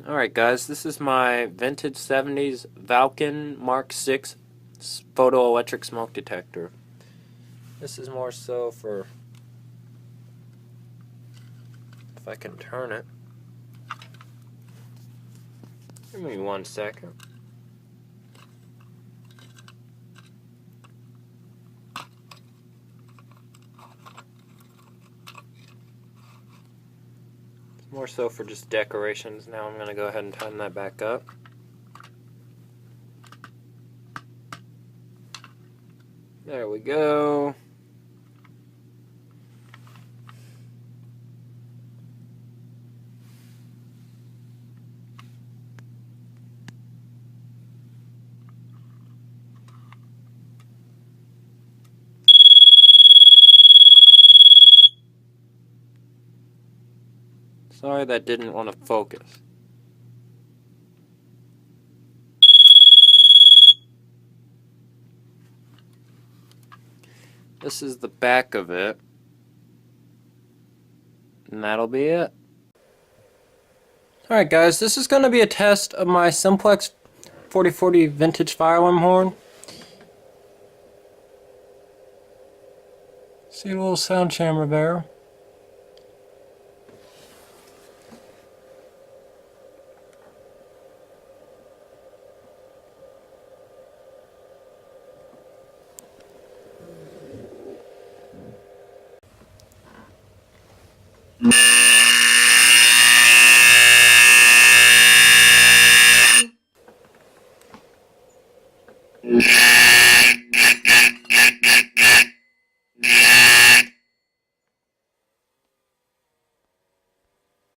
Alright guys, this is my vintage 70s Vulcan Mark 6 photoelectric smoke detector. This is more so for, if I can turn it. Give me 1 second. More so for just decorations. Now I'm going to go ahead and turn that back up. There we go. Sorry that didn't want to focus. This is the back of it. And that'll be it. Alright guys, this is going to be a test of my Simplex 4040 vintage fire alarm horn. See a little sound chamber there.